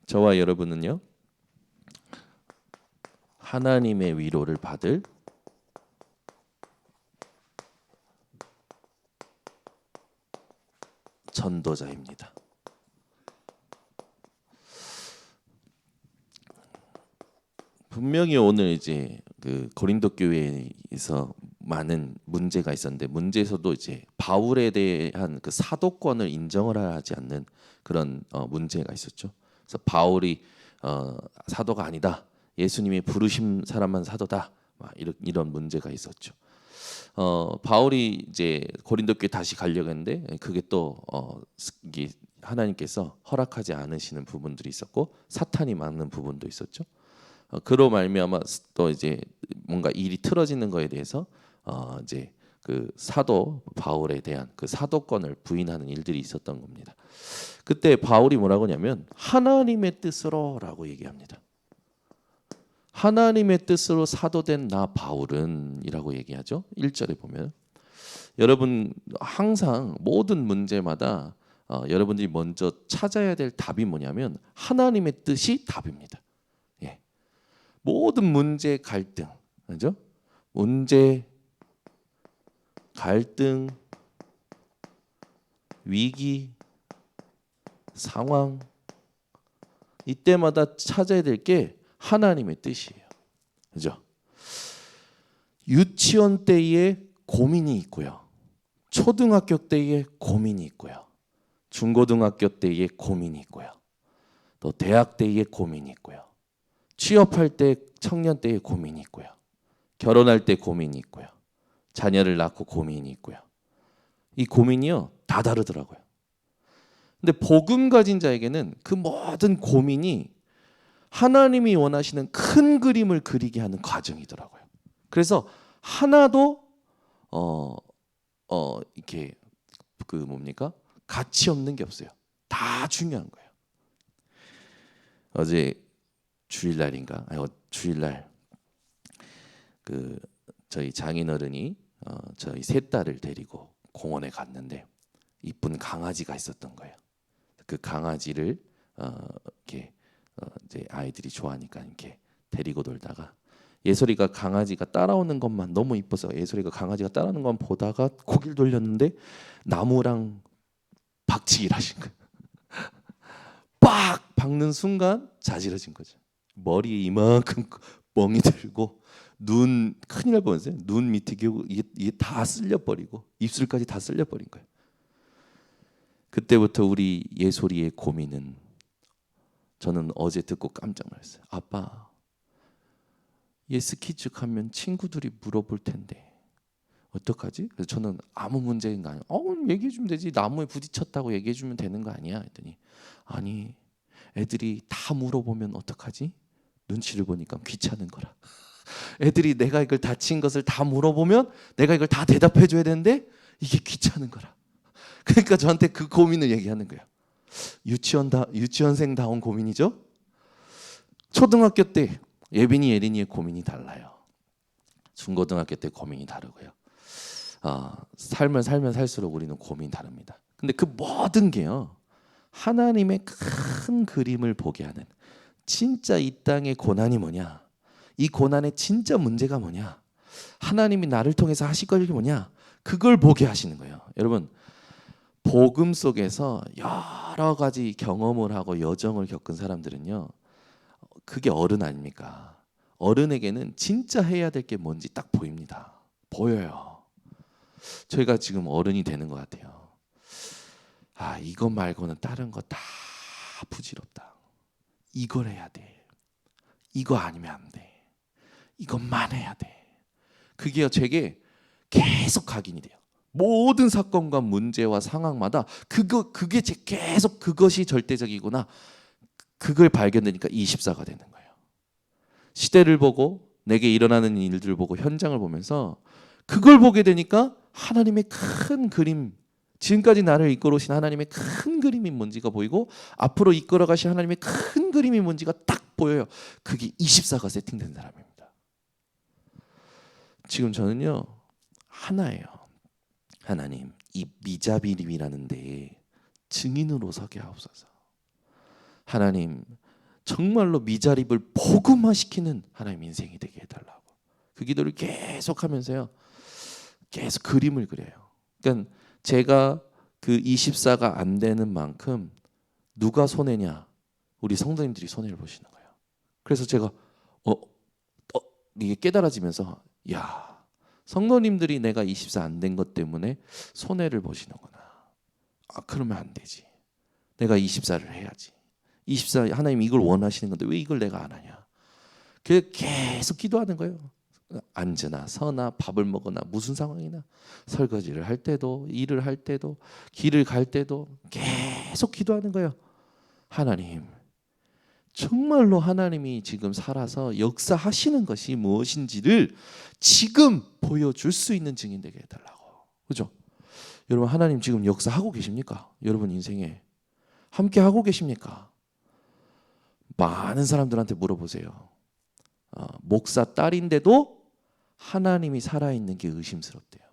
저와 여러분은요, 하나님의 위로를 받을 전도자입니다. 분명히 오늘 이제 그 고린도 교회에서 많은 문제가 있었는데, 문제에서도 이제 바울에 대한 그 사도권을 인정을 하지 않는 그런 문제가 있었죠. 그래서 바울이 사도가 아니다, 예수님이 부르신 사람만 사도다, 막 이런 문제가 있었죠. 바울이 이제 고린도 교회 다시 가려고 했는데 그게 또 이게 하나님께서 허락하지 않으시는 부분들이 있었고, 사탄이 막는 부분도 있었죠. 그로 말미암아 또 이제 뭔가 일이 틀어지는 거에 대해서 이제 그 사도 바울에 대한 그 사도권을 부인하는 일들이 있었던 겁니다. 그때 바울이 뭐라고 하냐면 하나님의 뜻으로라고 얘기합니다. 하나님의 뜻으로 사도된 나 바울은 이라고 얘기하죠. 1절에 보면 여러분 항상 모든 문제마다 여러분들이 먼저 찾아야 될 답이 뭐냐면 하나님의 뜻이 답입니다. 예. 모든 문제 갈등, 그죠? 문제 갈등, 위기, 상황, 이때마다 찾아야 될 게 하나님의 뜻이에요. 그죠? 유치원 때에 고민이 있고요. 초등학교 때에 고민이 있고요. 중고등학교 때에 고민이 있고요. 또 대학 때에 고민이 있고요. 취업할 때, 청년 때에 고민이 있고요. 결혼할 때 고민이 있고요. 자녀를 낳고 고민이 있고요. 이 고민이요, 다 다르더라고요. 근데 복음 가진 자에게는 그 모든 고민이 하나님이 원하시는 큰 그림을 그리게 하는 과정이더라고요. 그래서 하나도 이렇게 그 뭡니까? 가치 없는 게 없어요. 다 중요한 거예요. 어제 주일날인가? 주일날 그 저희 장인어른이 저희 세 딸을 데리고 공원에 갔는데 이쁜 강아지가 있었던 거예요. 그 강아지를 이렇게 이제 아이들이 좋아하니까 이렇게 데리고 놀다가 예솔이가 강아지가 따라오는 것만 너무 이뻐서 예솔이가 강아지가 따라오는 것 보다가 고개를 돌렸는데 나무랑 박치기를 하신 거예요. 빡 박는 순간 자지러진 거죠. 머리에 이만큼 멍이 들고 눈 큰일 날 뻔했어요. 눈 밑에 이게 다 쓸려버리고 입술까지 다 쓸려버린 거예요. 그때부터 우리 예솔이의 고민은, 저는 어제 듣고 깜짝 놀랐어요. 아빠, 얘 스키즈 가면 친구들이 물어볼 텐데 어떡하지? 그래서 저는 아무 문제가 아니야. 얘기해 주면 되지. 나무에 부딪혔다고 얘기해 주면 되는 거 아니야? 했더니 아니, 애들이 다 물어보면 어떡하지? 눈치를 보니까 귀찮은 거라. 애들이 내가 이걸 다친 것을 다 물어보면 내가 이걸 다 대답해 줘야 되는데 이게 귀찮은 거라. 그러니까 저한테 그 고민을 얘기하는 거예요. 유치원생다운 고민이죠. 초등학교 때 예빈이 예린이의 고민이 달라요. 중고등학교 때 고민이 다르고요. 삶을 살면 살수록 우리는 고민이 다릅니다. 근데 그 모든 게요, 하나님의 큰 그림을 보게 하는, 진짜 이 땅의 고난이 뭐냐, 이 고난의 진짜 문제가 뭐냐, 하나님이 나를 통해서 하실 것이 뭐냐, 그걸 보게 하시는 거예요. 여러분, 복음 속에서 여러 가지 경험을 하고 여정을 겪은 사람들은요, 그게 어른 아닙니까? 어른에게는 진짜 해야 될 게 뭔지 딱 보입니다. 보여요. 저희가 지금 어른이 되는 것 같아요. 이거 말고는 다른 거 다 부질없다. 이걸 해야 돼. 이거 아니면 안 돼. 이것만 해야 돼. 그게 제게 계속 각인이 돼요. 모든 사건과 문제와 상황마다 그게 계속 그것이 절대적이구나. 그걸 발견되니까 24가 되는 거예요. 시대를 보고 내게 일어나는 일들을 보고 현장을 보면서 그걸 보게 되니까 하나님의 큰 그림, 지금까지 나를 이끌어 오신 하나님의 큰 그림이 뭔지가 보이고 앞으로 이끌어 가실 하나님의 큰 그림이 뭔지가 딱 보여요. 그게 24가 세팅된 사람입니다. 지금 저는요, 하나예요. 하나님, 이 미자비림이라는 데에 증인으로 서게 하옵소서. 하나님, 정말로 미자립을 복음화시키는 하나님 인생이 되게 해달라고. 그 기도를 계속하면서요. 계속 그림을 그려요. 그러니까 제가 그 24가 안 되는 만큼 누가 손해냐? 우리 성도님들이 손해를 보시는 거예요. 그래서 제가 이게 깨달아지면서 야, 성도님들이 내가 24 안 된 것 때문에 손해를 보시는구나. 그러면 안 되지. 내가 24를 해야지. 24 하나님 이걸 원하시는 건데 왜 이걸 내가 안 하냐? 그래서 계속 기도하는 거예요. 앉으나 서나 밥을 먹으나 무슨 상황이나 설거지를 할 때도 일을 할 때도 길을 갈 때도 계속 기도하는 거예요. 하나님, 정말로 하나님이 지금 살아서 역사하시는 것이 무엇인지를 지금 보여줄 수 있는 증인 되게 해달라고. 그죠? 여러분, 하나님 지금 역사하고 계십니까? 여러분 인생에 함께 하고 계십니까? 많은 사람들한테 물어보세요. 목사 딸인데도 하나님이 살아있는 게 의심스럽대요.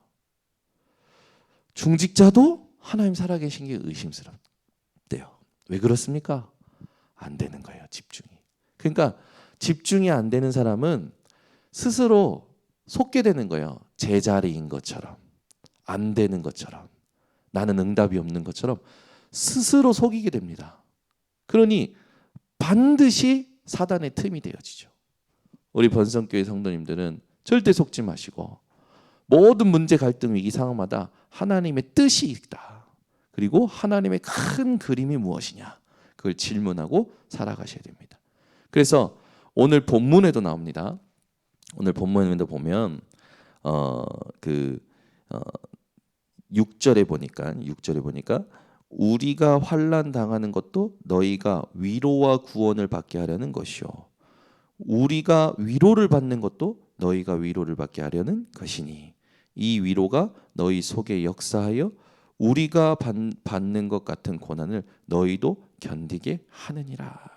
중직자도 하나님 살아계신 게 의심스럽대요. 왜 그렇습니까? 안 되는 거예요, 집중이. 그러니까 집중이 안 되는 사람은 스스로 속게 되는 거예요. 제자리인 것처럼, 안 되는 것처럼, 나는 응답이 없는 것처럼 스스로 속이게 됩니다. 그러니 반드시 사단의 틈이 되어지죠. 우리 번성교회 성도님들은 절대 속지 마시고 모든 문제, 갈등, 위기 상황마다 하나님의 뜻이 있다. 그리고 하나님의 큰 그림이 무엇이냐, 그걸 질문하고 살아가셔야 됩니다. 그래서 오늘 본문에도 나옵니다. 오늘 본문에도 보면 6절에 보니까 우리가 환난 당하는 것도 너희가 위로와 구원을 받게 하려는 것이요, 우리가 위로를 받는 것도 너희가 위로를 받게 하려는 것이니 이 위로가 너희 속에 역사하여 우리가 받는 것 같은 고난을 너희도 견디게 하느니라.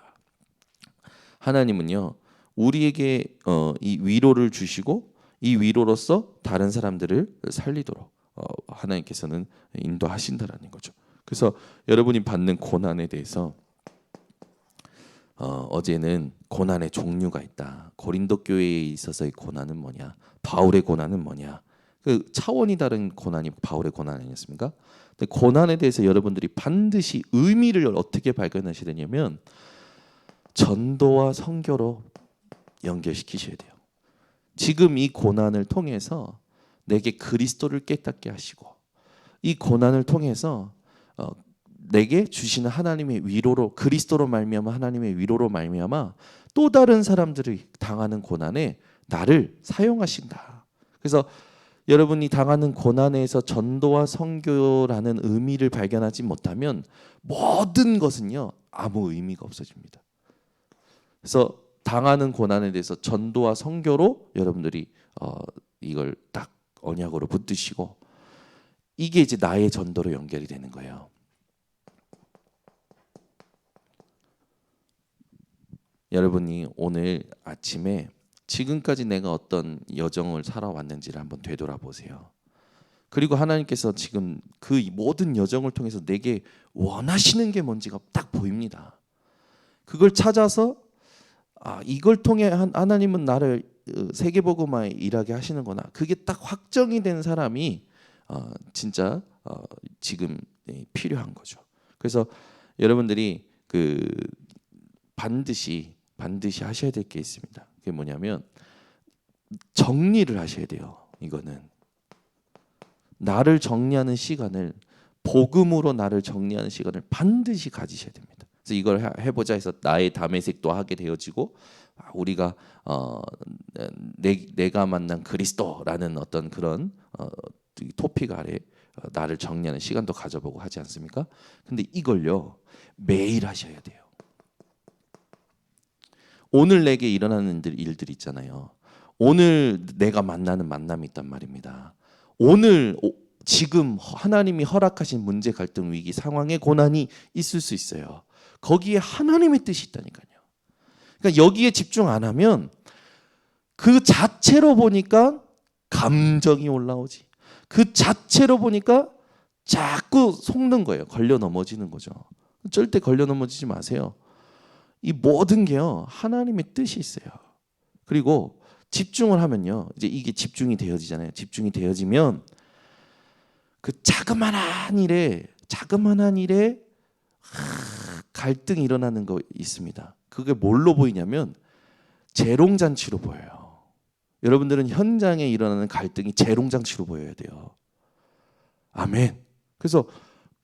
하나님은요, 우리에게 이 위로를 주시고 이 위로로서 다른 사람들을 살리도록 하나님께서는 인도하신다라는 거죠. 그래서 여러분이 받는 고난에 대해서 어제는 고난의 종류가 있다. 고린도 교회에 있어서의 고난은 뭐냐? 바울의 고난은 뭐냐? 그 차원이 다른 고난이 바울의 고난 아니었습니까? 근데 고난에 대해서 여러분들이 반드시 의미를 어떻게 발견하셔야 되냐면 전도와 선교로 연결시키셔야 돼요. 지금 이 고난을 통해서 내게 그리스도를 깨닫게 하시고 이 고난을 통해서 내게 주시는 하나님의 위로로, 그리스도로 말미암아 하나님의 위로로 말미암아 또 다른 사람들이 당하는 고난에 나를 사용하신다. 그래서 여러분이 당하는 고난에서 전도와 선교라는 의미를 발견하지 못하면 모든 것은요 아무 의미가 없어집니다. 그래서 당하는 고난에 대해서 전도와 선교로 여러분들이 이걸 딱 언약으로 붙드시고 이게 이제 나의 전도로 연결이 되는 거예요. 여러분이 오늘 아침에 지금까지 내가 어떤 여정을 살아왔는지를 한번 되돌아보세요. 그리고 하나님께서 지금 그 모든 여정을 통해서 내게 원하시는 게 뭔지가 딱 보입니다. 그걸 찾아서 이걸 통해 하나님은 나를 세계복음화에 일하게 하시는구나. 그게 딱 확정이 된 사람이 진짜 지금 필요한 거죠. 그래서 여러분들이 반드시 하셔야 될 게 있습니다. 그게 뭐냐면 정리를 하셔야 돼요. 이거는 나를 정리하는 시간을, 복음으로 나를 정리하는 시간을 반드시 가지셔야 됩니다. 그래서 이걸 해보자 해서 나의 담에색도 하게 되어지고 우리가 내가 만난 그리스도라는 어떤 그런 토픽 아래 나를 정리하는 시간도 가져보고 하지 않습니까? 근데 이걸요 매일 하셔야 돼요. 오늘 내게 일어나는 일들이 있잖아요. 오늘 내가 만나는 만남이 있단 말입니다. 오늘 지금 하나님이 허락하신 문제, 갈등, 위기, 상황의 고난이 있을 수 있어요. 거기에 하나님의 뜻이 있다니까요. 그러니까 여기에 집중 안 하면 그 자체로 보니까 감정이 올라오지. 그 자체로 보니까 자꾸 속는 거예요. 걸려 넘어지는 거죠. 절대 걸려 넘어지지 마세요. 이 모든 게요 하나님의 뜻이 있어요. 그리고 집중을 하면요 이제 이게 집중이 되어지잖아요. 집중이 되어지면 그 자그마한 일에 갈등이 일어나는 거 있습니다. 그게 뭘로 보이냐면 재롱잔치로 보여요. 여러분들은 현장에 일어나는 갈등이 재롱잔치로 보여야 돼요. 아멘. 그래서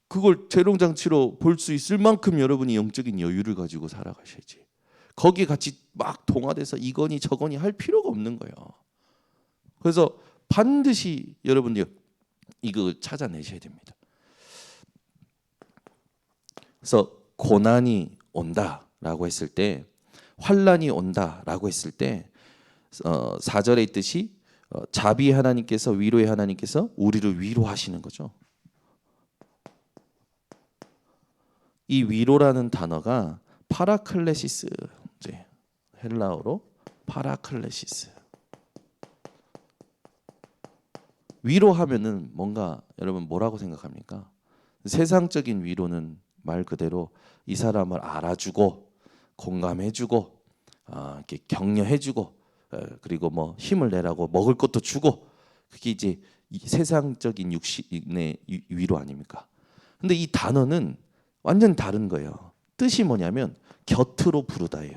그걸 재롱잔치로 볼 수 있을 만큼 여러분이 영적인 여유를 가지고 살아가셔야지. 거기에 같이 막 동화돼서 이거니 저거니 할 필요가 없는 거예요. 그래서 반드시 여러분들 이거 찾아내셔야 됩니다. 그래서 고난이 온다라고 했을 때, 환난이 온다라고 했을 때 4절에 있듯이 자비의 하나님께서, 위로의 하나님께서 우리를 위로하시는 거죠. 이 위로라는 단어가 파라클레시스, 이제 헬라어로 파라클레시스. 위로하면은 뭔가 여러분 뭐라고 생각합니까? 세상적인 위로는 말 그대로 이 사람을 알아주고 공감해주고 이렇게 격려해주고 그리고 뭐 힘을 내라고 먹을 것도 주고, 그게 이제 세상적인 육신의 위로 아닙니까? 근데 이 단어는 완전 다른 거예요. 뜻이 뭐냐면 곁으로 부르다예요.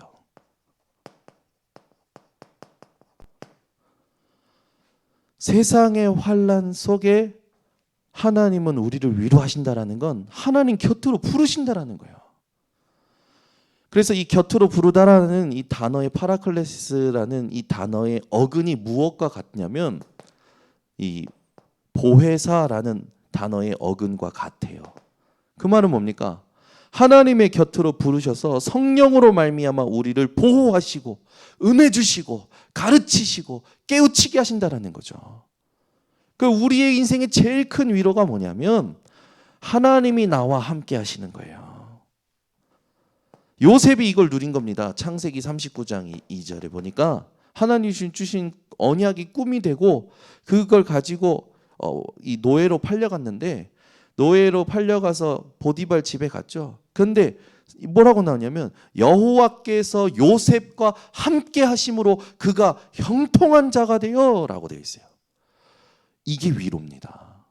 세상의 환난 속에 하나님은 우리를 위로하신다라는 건 하나님 곁으로 부르신다라는 거예요. 그래서 이 곁으로 부르다라는 이 단어의 파라클레시스라는 이 단어의 어근이 무엇과 같냐면 이 보혜사라는 단어의 어근과 같아요. 그 말은 뭡니까? 하나님의 곁으로 부르셔서 성령으로 말미암아 우리를 보호하시고 은혜 주시고 가르치시고 깨우치게 하신다라는 거죠. 그 우리의 인생의 제일 큰 위로가 뭐냐면 하나님이 나와 함께 하시는 거예요. 요셉이 이걸 누린 겁니다. 창세기 39장 2절에 보니까 하나님 주신 언약이 꿈이 되고 그걸 가지고 이 노예로 팔려갔는데, 노예로 팔려가서 보디발 집에 갔죠. 그런데 뭐라고 나오냐면 여호와께서 요셉과 함께 하심으로 그가 형통한 자가 되어 라고 되어 있어요. 이게 위로입니다.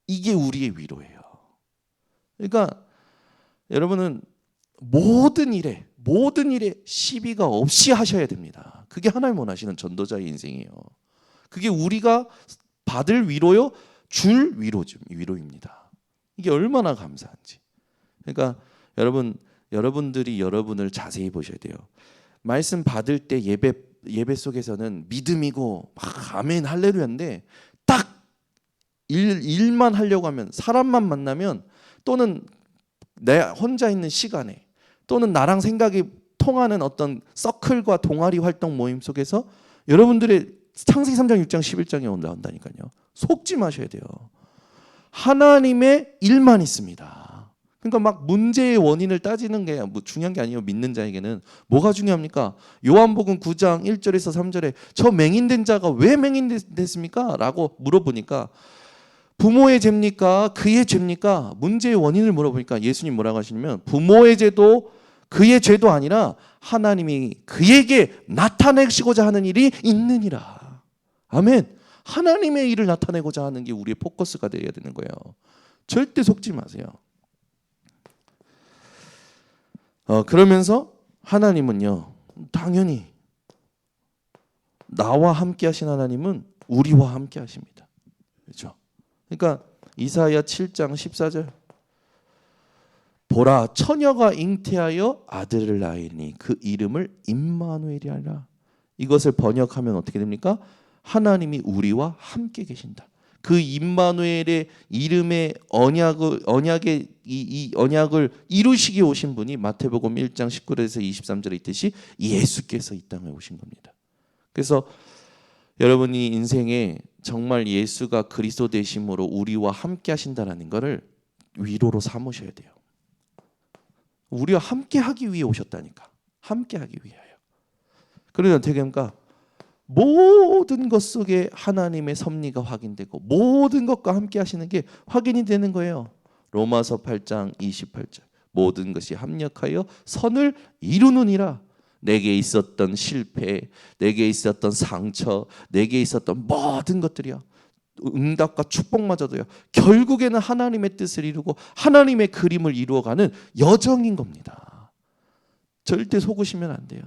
이게 우리의 위로예요. 그러니까 여러분은 모든 일에 시비가 없이 하셔야 됩니다. 그게 하나님 원하시는 전도자의 인생이에요. 그게 우리가 받을 위로요, 줄 위로입니다. 이게 얼마나 감사한지. 그러니까 여러분들이 여러분을 자세히 보셔야 돼요. 말씀 받을 때 예배 속에서는 믿음이고 막 아멘 할렐루야인데 딱 일만 하려고 하면, 사람만 만나면, 또는 내 혼자 있는 시간에, 또는 나랑 생각이 통하는 어떤 서클과 동아리 활동 모임 속에서 여러분들의 창세기 3장 6장 11장에 온다니까요. 속지 마셔야 돼요. 하나님의 일만 있습니다. 그러니까 막 문제의 원인을 따지는 게 뭐 중요한 게 아니에요. 믿는 자에게는 뭐가 중요합니까? 요한복음 9장 1절에서 3절에 저 맹인된 자가 왜 맹인됐습니까? 라고 물어보니까 부모의 죄입니까? 그의 죄입니까? 문제의 원인을 물어보니까 예수님 뭐라고 하시냐면 부모의 죄도 그의 죄도 아니라 하나님이 그에게 나타내시고자 하는 일이 있느니라. 아멘. 하나님의 일을 나타내고자 하는 게 우리의 포커스가 되어야 되는 거예요. 절대 속지 마세요. 그러면서 하나님은요, 당연히 나와 함께 하신 하나님은 우리와 함께 하십니다. 그렇죠? 그러니까 이사야 7장 14절, 보라 처녀가 잉태하여 아들을 낳으니 그 이름을 임마누엘이 하라. 이것을 번역하면 어떻게 됩니까? 하나님이 우리와 함께 계신다. 그 임마누엘의 이름의 언약의 이 언약을 이루시기 오신 분이 마태복음 1장 19절에서 23절에 있듯이 예수께서 이 땅에 오신 겁니다. 그래서 여러분이 인생에 정말 예수가 그리스도 되심으로 우리와 함께 하신다는 것을 위로로 삼으셔야 돼요. 우리와 함께 하기 위해 오셨다니까. 함께 하기 위하여. 그러면 어떻게 합니까? 모든 것 속에 하나님의 섭리가 확인되고 모든 것과 함께 하시는 게 확인이 되는 거예요. 로마서 8장 28절. 모든 것이 합력하여 선을 이루느니라. 내게 있었던 실패, 내게 있었던 상처, 내게 있었던 모든 것들이요, 응답과 축복마저도요, 결국에는 하나님의 뜻을 이루고 하나님의 그림을 이루어가는 여정인 겁니다. 절대 속으시면 안 돼요.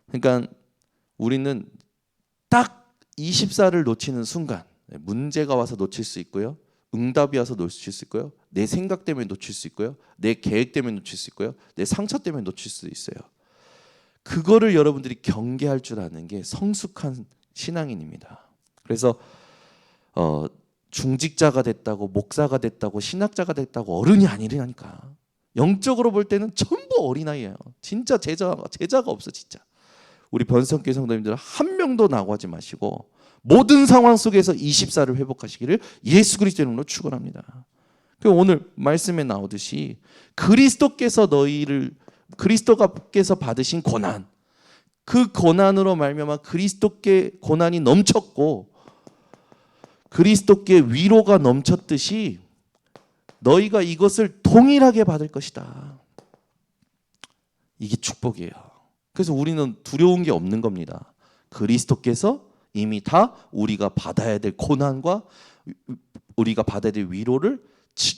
그러니까 우리는 딱 24를 놓치는 순간, 문제가 와서 놓칠 수 있고요, 응답이 와서 놓칠 수 있고요, 내 생각 때문에 놓칠 수 있고요, 내 계획 때문에 놓칠 수 있고요, 내 상처 때문에 놓칠 수 있어요. 그거를 여러분들이 경계할 줄 아는 게 성숙한 신앙인입니다. 그래서 중직자가 됐다고, 목사가 됐다고, 신학자가 됐다고 어른이 아니라니까. 영적으로 볼 때는 전부 어린아이예요. 진짜 제자가 없어. 진짜 우리 변성교회 성도님들 한 명도 나고하지 마시고 모든 상황 속에서 24를 회복하시기를 예수 그리스도의 이름으로 축원합니다. 오늘 말씀에 나오듯이 그리스도께서 받으신 고난, 그 고난으로 말미암아 그리스도께 고난이 넘쳤고 그리스도께 위로가 넘쳤듯이 너희가 이것을 동일하게 받을 것이다. 이게 축복이에요. 그래서 우리는 두려운 게 없는 겁니다. 그리스도께서 이미 다 우리가 받아야 될 고난과 우리가 받아야 될 위로를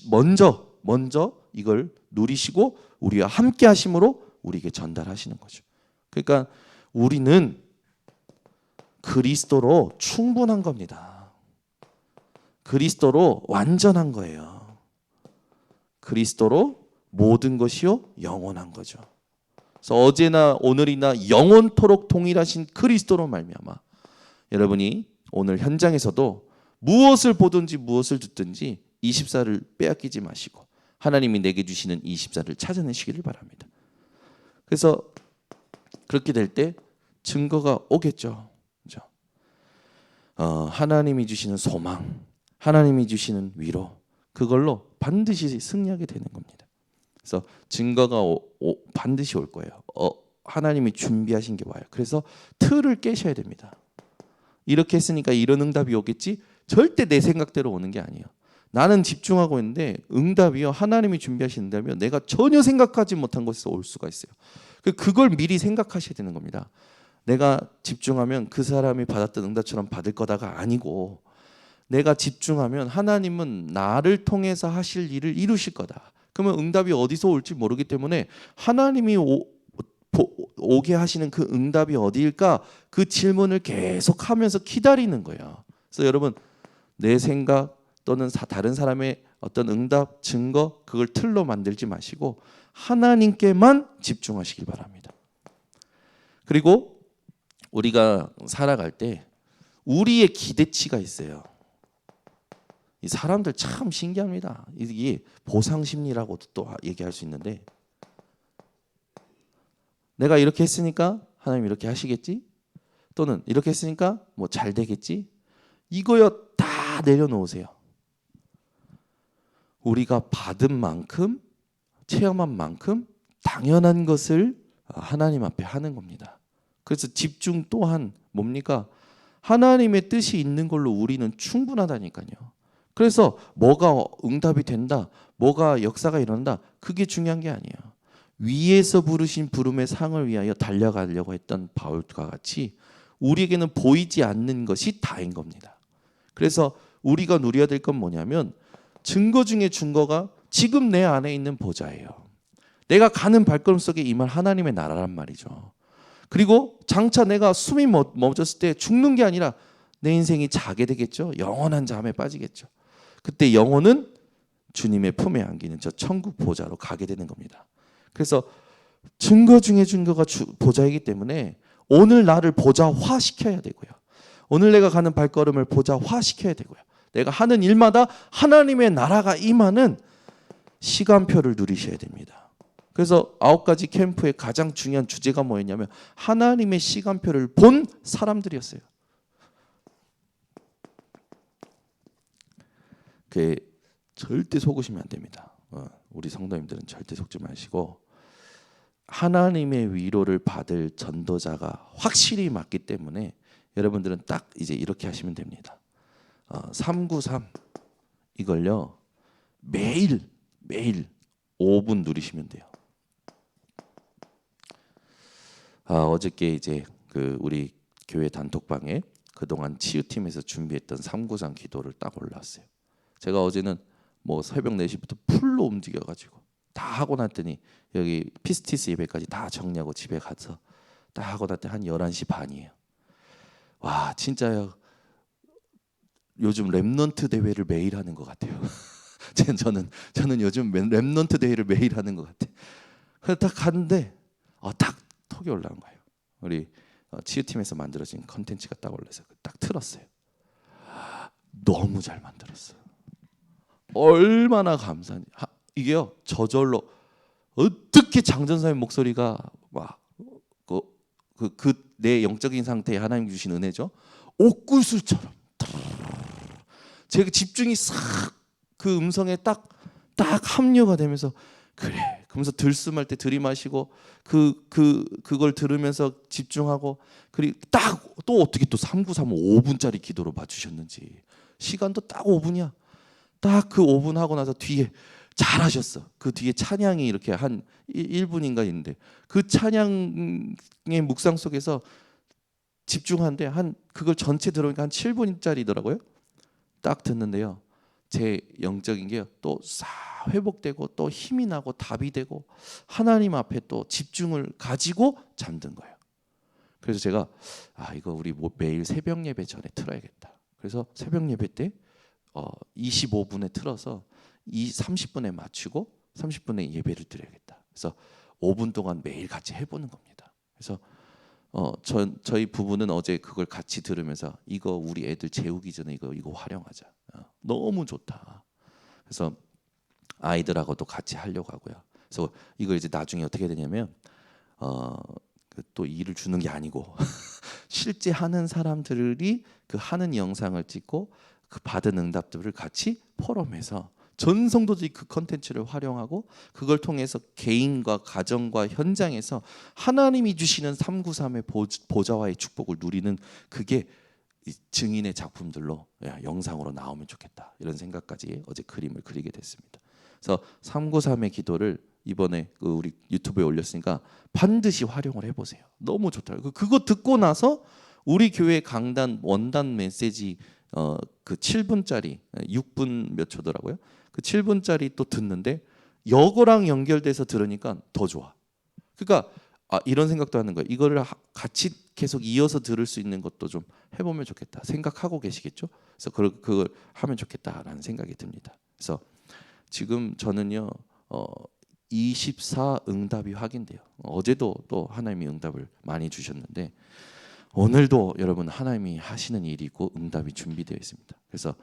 먼저 이걸 누리시고 우리와 함께 하심으로 우리에게 전달하시는 거죠. 그러니까 우리는 그리스도로 충분한 겁니다. 그리스도로 완전한 거예요. 그리스도로 모든 것이요 영원한 거죠. 그래서 어제나 오늘이나 영원토록 동일하신 그리스도로 말미암아 여러분이 오늘 현장에서도 무엇을 보든지 무엇을 듣든지 24를 빼앗기지 마시고 하나님이 내게 주시는 24를 찾아내시기를 바랍니다. 그래서 그렇게 될 때 증거가 오겠죠. 그렇죠? 하나님이 주시는 소망, 하나님이 주시는 위로, 그걸로 반드시 승리하게 되는 겁니다. 그래서 증거가 반드시 올 거예요. 하나님이 준비하신 게 와요. 그래서 틀을 깨셔야 됩니다. 이렇게 했으니까 이런 응답이 오겠지? 절대 내 생각대로 오는 게 아니에요. 나는 집중하고 있는데 응답이요, 하나님이 준비하신 응답이요, 내가 전혀 생각하지 못한 곳에서 올 수가 있어요. 그걸 미리 생각하셔야 되는 겁니다. 내가 집중하면 그 사람이 받았던 응답처럼 받을 거다가 아니고, 내가 집중하면 하나님은 나를 통해서 하실 일을 이루실 거다. 그러면 응답이 어디서 올지 모르기 때문에 하나님이 오게 하시는 그 응답이 어디일까? 그 질문을 계속 하면서 기다리는 거예요. 그래서 여러분, 내 생각 또는 다른 사람의 어떤 응답, 증거, 그걸 틀로 만들지 마시고 하나님께만 집중하시길 바랍니다. 그리고 우리가 살아갈 때 우리의 기대치가 있어요. 이 사람들 참 신기합니다. 이게 보상심리라고도 또 얘기할 수 있는데, 내가 이렇게 했으니까 하나님 이렇게 하시겠지? 또는 이렇게 했으니까 뭐 잘 되겠지? 이거요 다 내려놓으세요. 우리가 받은 만큼, 체험한 만큼 당연한 것을 하나님 앞에 하는 겁니다. 그래서 집중 또한 뭡니까? 하나님의 뜻이 있는 걸로 우리는 충분하다니까요. 그래서 뭐가 응답이 된다, 뭐가 역사가 일어난다, 그게 중요한 게 아니에요. 위에서 부르신 부름의 상을 위하여 달려가려고 했던 바울과 같이 우리에게는 보이지 않는 것이 다인 겁니다. 그래서 우리가 누려야 될 건 뭐냐면, 증거 중에 증거가 지금 내 안에 있는 보좌예요. 내가 가는 발걸음 속에 임할 하나님의 나라란 말이죠. 그리고 장차 내가 숨이 멎었을 때 죽는 게 아니라 내 인생이 자게 되겠죠. 영원한 잠에 빠지겠죠. 그때 영혼은 주님의 품에 안기는 저 천국 보좌로 가게 되는 겁니다. 그래서 증거 중에 증거가 보좌이기 때문에 오늘 나를 보좌화 시켜야 되고요. 오늘 내가 가는 발걸음을 보좌화 시켜야 되고요. 내가 하는 일마다 하나님의 나라가 임하는 시간표를 누리셔야 됩니다. 그래서 9가지 캠프의 가장 중요한 주제가 뭐였냐면 하나님의 시간표를 본 사람들이었어요. 절대 속으시면 안 됩니다. 우리 성도님들은 절대 속지 마시고, 하나님의 위로를 받을 전도자가 확실히 맞기 때문에 여러분들은 딱 이제 이렇게 하시면 됩니다. 393 이걸요 매일 매일 5분 누리시면 돼요. 어저께 이제 그 우리 교회 단톡방에 그동안 치유팀에서 준비했던 393 기도를 딱 올라왔어요. 제가 어제는 뭐 새벽 4시부터 풀로 움직여가지고 다 하고 났더니 여기 피스티스 예배까지 다 정리하고 집에 가서 딱 하고 났더니 한 11시 반이에요. 와 진짜요. 요즘 랩넌트 대회를 매일 하는 것 같아요. 저는 요즘 랩넌트 대회를 매일 하는 것 같아. 그래서 딱 갔는데 딱 톡이 올라온 거예요. 우리 치유팀에서 만들어진 컨텐츠가 딱 올라서 딱 틀었어요. 너무 잘 만들었어요. 얼마나 감사한지. 이게요 저절로 어떻게 장전사의 목소리가 막 내 영적인 상태에 하나님 주신 은혜죠. 옥구슬처럼 제 집중이 싹 그 음성에 딱 합류가 되면서 그래. 그러면서 들숨할 때 들이마시고 그걸 들으면서 집중하고 그리고 딱 또 어떻게 또 393 5분짜리 기도로 맞추셨는지 시간도 딱 5분이야. 딱 그 5분 하고 나서 뒤에 잘하셨어. 그 뒤에 찬양이 이렇게 한 1분인가 있는데 그 찬양의 묵상 속에서 집중하는데 한 그걸 전체 들어오니까 한 7분짜리더라고요. 딱 듣는데요. 제 영적인 게 또 싹 회복되고 또 힘이 나고 답이 되고 하나님 앞에 또 집중을 가지고 잠든 거예요. 그래서 제가 이거 우리 매일 새벽 예배 전에 틀어야겠다. 그래서 새벽 예배 때 25분에 틀어서 30분에 맞추고 30분에 예배를 드려야겠다. 그래서 5분 동안 매일 같이 해보는 겁니다. 그래서 저희 부부는 어제 그걸 같이 들으면서 이거 우리 애들 재우기 전에 이거 활용하자. 너무 좋다. 그래서 아이들하고도 같이 하려고 하고요. 그래서 이걸 이제 나중에 어떻게 되냐면 또 일을 주는 게 아니고 실제 하는 사람들이 그 하는 영상을 찍고 그 받은 응답들을 같이 포럼해서 전 성도들이 그 컨텐츠를 활용하고 그걸 통해서 개인과 가정과 현장에서 하나님이 주시는 393의 보좌와의 축복을 누리는 그게 증인의 작품들로 영상으로 나오면 좋겠다 이런 생각까지 어제 그림을 그리게 됐습니다. 그래서 393의 기도를 이번에 우리 유튜브에 올렸으니까 반드시 활용을 해보세요. 너무 좋더라고요. 그거 듣고 나서 우리 교회 강단 원단 메시지 그 7분짜리 6분 몇 초더라고요. 그 7분짜리 또 듣는데 여거랑 연결돼서 들으니까 더 좋아. 그러니까 이런 생각도 하는 거예요. 이거를 같이 계속 이어서 들을 수 있는 것도 좀 해보면 좋겠다 생각하고 계시겠죠. 그래서 그걸 하면 좋겠다라는 생각이 듭니다. 그래서 지금 저는요 24 응답이 확인돼요. 어제도 또 하나님이 응답을 많이 주셨는데 오늘도 여러분 하나님이 하시는 일이 있고 응답이 준비되어 있습니다. 그래서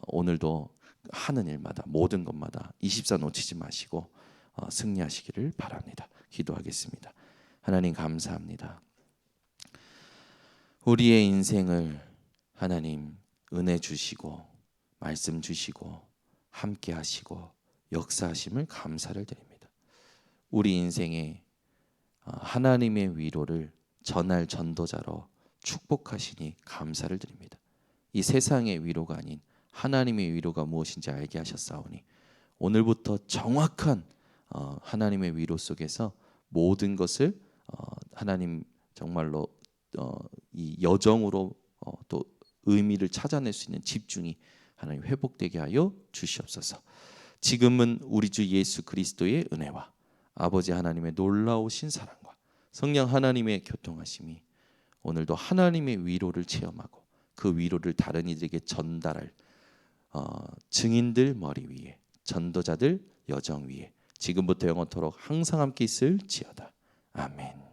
오늘도 하는 일마다 모든 것마다 24 놓치지 마시고 승리하시기를 바랍니다. 기도하겠습니다. 하나님 감사합니다. 우리의 인생을 하나님 은혜 주시고 말씀 주시고 함께 하시고 역사하심을 감사를 드립니다. 우리 인생에 하나님의 위로를 전할 전도자로 축복하시니 감사를 드립니다. 이 세상의 위로가 아닌 하나님의 위로가 무엇인지 알게 하셨사오니 오늘부터 정확한 하나님의 위로 속에서 모든 것을 하나님 정말로 이 여정으로 또 의미를 찾아낼 수 있는 집중이 하나님 회복되게 하여 주시옵소서. 지금은 우리 주 예수 그리스도의 은혜와 아버지 하나님의 놀라우신 사랑과 성령 하나님의 교통하심이 오늘도 하나님의 위로를 체험하고 그 위로를 다른 이들에게 전달할 증인들 머리 위에 전도자들 여정 위에 지금부터 영원토록 항상 함께 있을지어다. 아멘.